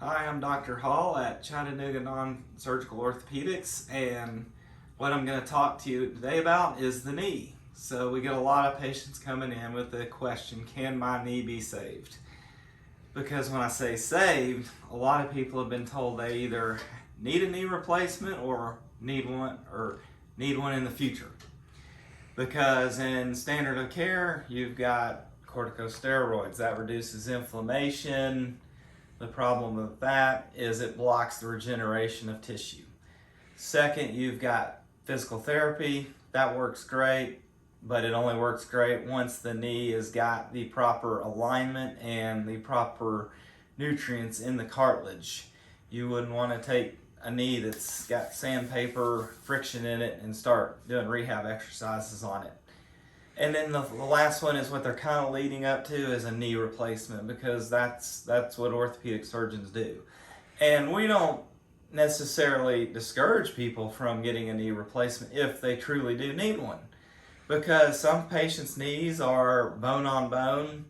Hi, I'm Dr. Hall at Chattanooga Non-Surgical Orthopedics, and what I'm going to talk to you today about is the knee. So we get a lot of patients coming in with the question, can my knee be saved? Because when I say saved, a lot of people have been told they either need a knee replacement or need one in the future. Because in standard of care, you've got corticosteroids. That reduces inflammation. The problem with that is it blocks the regeneration of tissue. Second, you've got physical therapy. That works great, but it only works great once the knee has got the proper alignment and the proper nutrients in the cartilage. You wouldn't want to take a knee that's got sandpaper, friction in it, and start doing rehab exercises on it. And then the last one is what they're kind of leading up to is a knee replacement, because that's what orthopedic surgeons do. And we don't necessarily discourage people from getting a knee replacement if they truly do need one, because some patients' knees are bone on bone,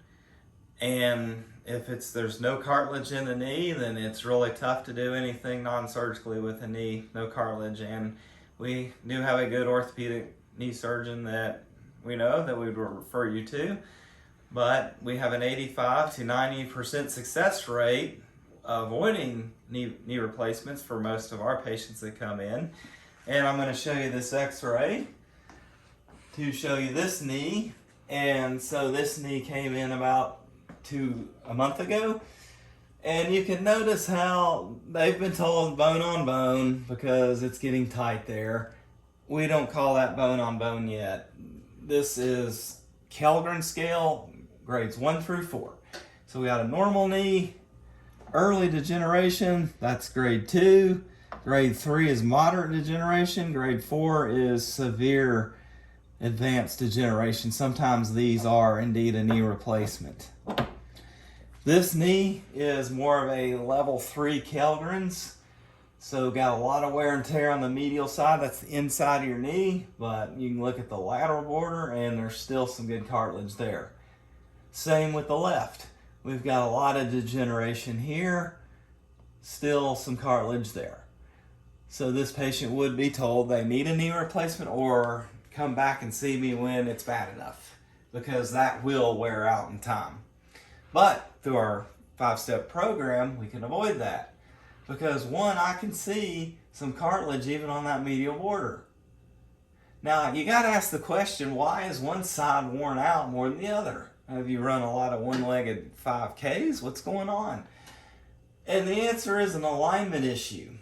and if there's no cartilage in the knee, then it's really tough to do anything non-surgically with a knee, no cartilage. And we do have a good orthopedic knee surgeon that we know that we would refer you to, but we have an 85 to 90% success rate avoiding knee replacements for most of our patients that come in. And I'm going to show you this x-ray to show you this knee. And so this knee came in about a month ago, and you can notice how they've been told bone on bone because it's getting tight there. We don't call that bone on bone yet. This is Kellgren scale, grades 1 through 4. So we got a normal knee, early degeneration, that's grade 2. Grade 3 is moderate degeneration. Grade 4 is severe advanced degeneration. Sometimes these are indeed a knee replacement. This knee is more of a level 3 Kellgren's. So got a lot of wear and tear on the medial side, that's the inside of your knee, but you can look at the lateral border and there's still some good cartilage there. Same with the left. We've got a lot of degeneration here, still some cartilage there. So this patient would be told they need a knee replacement or come back and see me when it's bad enough, because that will wear out in time. But through our 5-step program, we can avoid that. Because one, I can see some cartilage even on that medial border. Now, you got to ask the question, why is one side worn out more than the other? Have you run a lot of one-legged 5Ks? What's going on? And the answer is an alignment issue.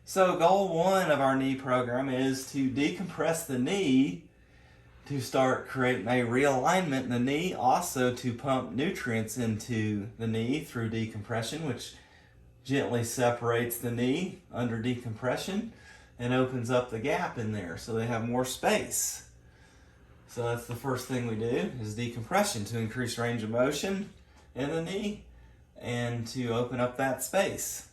So goal 1 of our knee program is to decompress the knee to start creating a realignment in the knee, also to pump nutrients into the knee through decompression, which gently separates the knee under decompression and opens up the gap in there so they have more space. So that's the first thing we do, is decompression to increase range of motion in the knee and to open up that space.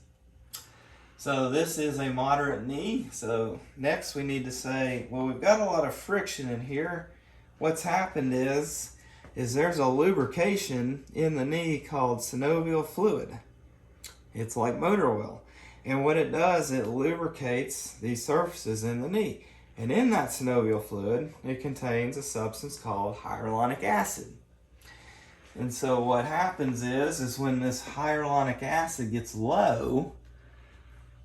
So this is a moderate knee. So next we need to say, well, we've got a lot of friction in here. What's happened is there's a lubrication in the knee called synovial fluid. It's like motor oil. And what it does, it lubricates these surfaces in the knee. And in that synovial fluid, it contains a substance called hyaluronic acid. And so what happens is when this hyaluronic acid gets low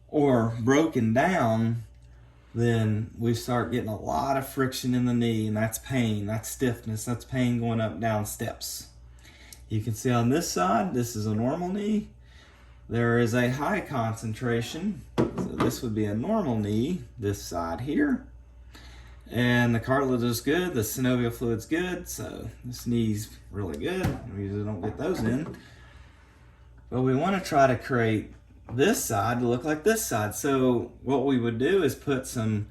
or broken down, then we start getting a lot of friction in the knee, and that's pain, that's stiffness, that's pain going up and down steps. You can see on this side, this is a normal knee. There is a high concentration, so this would be a normal knee, this side here. And the cartilage is good, the synovial fluid's good, so this knee's really good. We usually don't get those in. But we want to try to create this side to look like this side. So what we would do is put some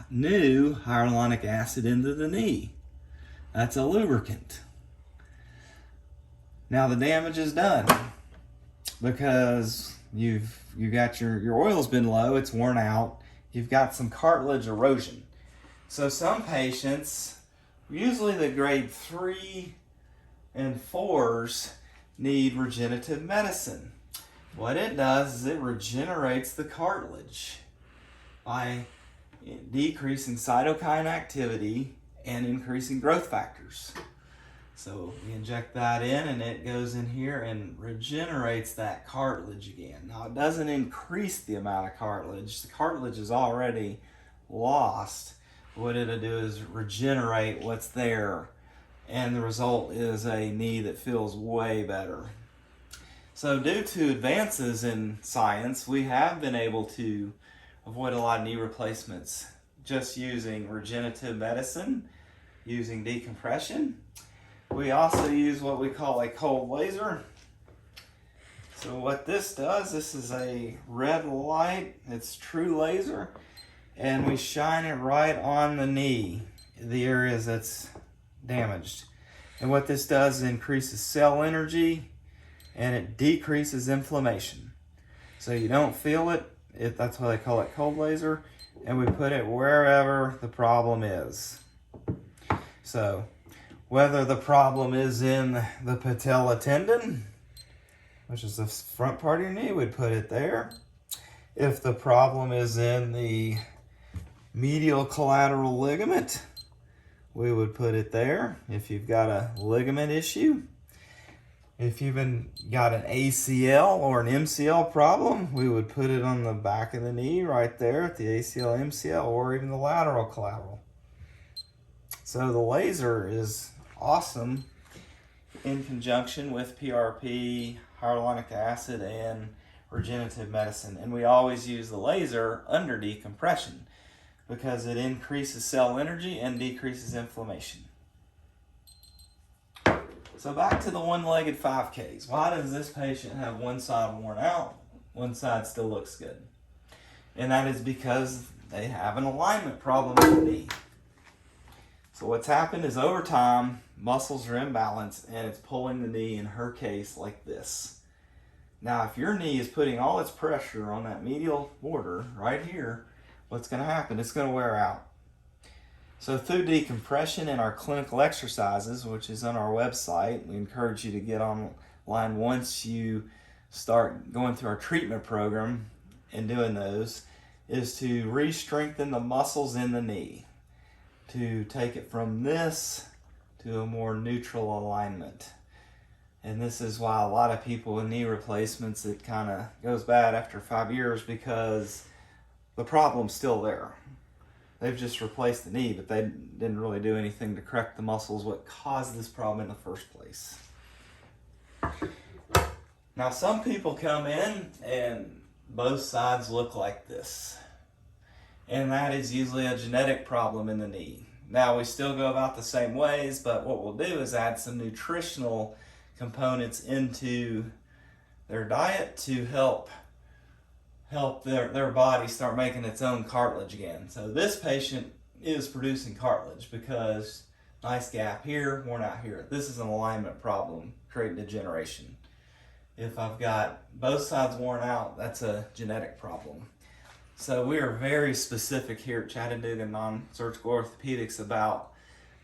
new hyaluronic acid into the knee. That's a lubricant. Now the damage is done, because you've got your oil's been low, it's worn out, you've got some cartilage erosion. So some patients, usually the grade 3 and 4s, need regenerative medicine. What it does is it regenerates the cartilage by decreasing cytokine activity and increasing growth factors. So we inject that in and it goes in here and regenerates that cartilage again. Now it doesn't increase the amount of cartilage. The cartilage is already lost. What it'll do is regenerate what's there, and the result is a knee that feels way better. So due to advances in science, we have been able to avoid a lot of knee replacements just using regenerative medicine, using decompression. We also use what we call a cold laser. So what this does, this is a red light, it's true laser, and we shine it right on the knee, the areas that's damaged. And what this does is increases cell energy and it decreases inflammation. So you don't feel it, that's why they call it cold laser, and we put it wherever the problem is. So whether the problem is in the patella tendon, which is the front part of your knee, we'd put it there. If the problem is in the medial collateral ligament, we would put it there if you've got a ligament issue. If you've got an ACL or an MCL problem, we would put it on the back of the knee right there at the ACL, MCL, or even the lateral collateral. So the laser is awesome in conjunction with PRP, hyaluronic acid, and regenerative medicine. And we always use the laser under decompression because it increases cell energy and decreases inflammation. So back to the one-legged 5Ks. Why does this patient have one side worn out, one side still looks good? And that is because they have an alignment problem in the knee. So what's happened is over time, muscles are imbalanced and it's pulling the knee, in her case, like this. Now, if your knee is putting all its pressure on that medial border right here, what's going to happen? It's going to wear out. So through decompression and our clinical exercises, which is on our website, we encourage you to get online once you start going through our treatment program and doing those, is to re-strengthen the muscles in the knee, to take it from this to a more neutral alignment. And this is why a lot of people with knee replacements, it kind of goes bad after 5 years because the problem's still there. They've just replaced the knee, but they didn't really do anything to correct the muscles, what caused this problem in the first place. Now, some people come in and both sides look like this. And that is usually a genetic problem in the knee. Now, we still go about the same ways, but what we'll do is add some nutritional components into their diet to help their body start making its own cartilage again. So this patient is producing cartilage because nice gap here, worn out here. This is an alignment problem, creating degeneration. If I've got both sides worn out, that's a genetic problem. So we are very specific here at Chattanooga Non-Surgical Orthopedics about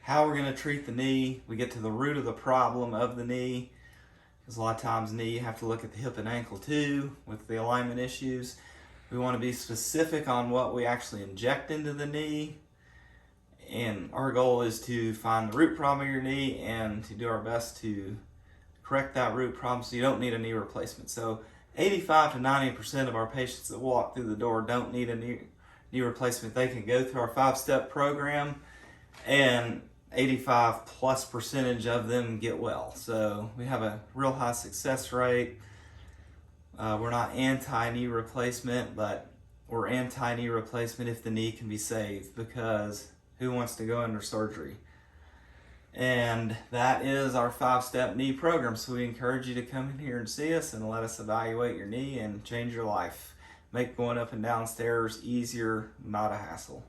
how we're going to treat the knee. We get to the root of the problem of the knee, because a lot of times knee, you have to look at the hip and ankle too with the alignment issues. We want to be specific on what we actually inject into the knee. And our goal is to find the root problem of your knee and to do our best to correct that root problem so you don't need a knee replacement. So 85 to 90% of our patients that walk through the door don't need a knee replacement. They can go through our 5-step program and 85+% of them get well. So we have a real high success rate. We're not anti-knee replacement, but we're anti-knee replacement if the knee can be saved, because who wants to go under surgery? And that is our 5-step knee program. So we encourage you to come in here and see us and let us evaluate your knee and change your life. Make going up and down stairs easier, not a hassle.